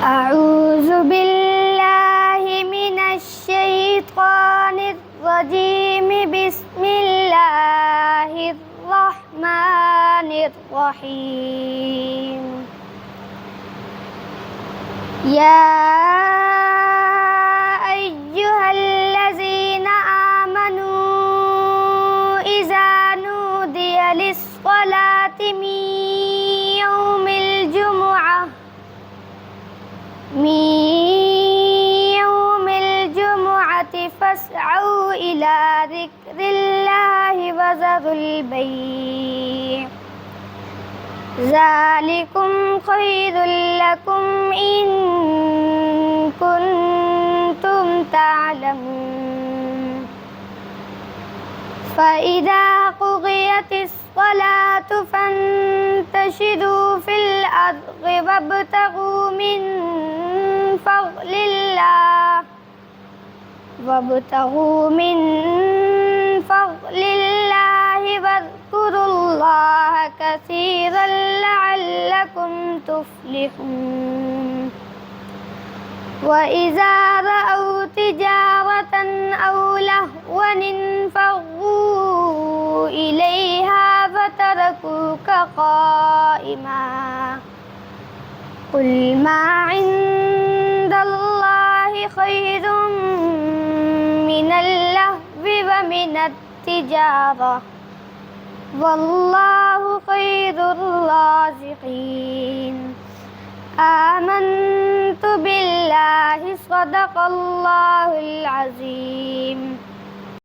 أعوذ بالله من الشيطان الرجيم. بسم الله الرحمن الرحيم. يا أيها الذين آمنوا إذا نودي للصلاة من يوم الجمعة فاسعوا إلى ذكر الله وذروا البيع، ذلكم خير لكم إن كنتم تعلمون. فإذا قضيت الصلاة فانتشروا في الأرض وابتغوا من فضل الله واذكروا الله كثيرا لعلكم تفلحون. وإذا رأوا تجارة أو لهوا انفضوا إليها فتركوك قائما. قل ما عند الله خير من اللهو ومن التجارة، والله خير الرازقين. آمنت بالله، صدق الله العظيم.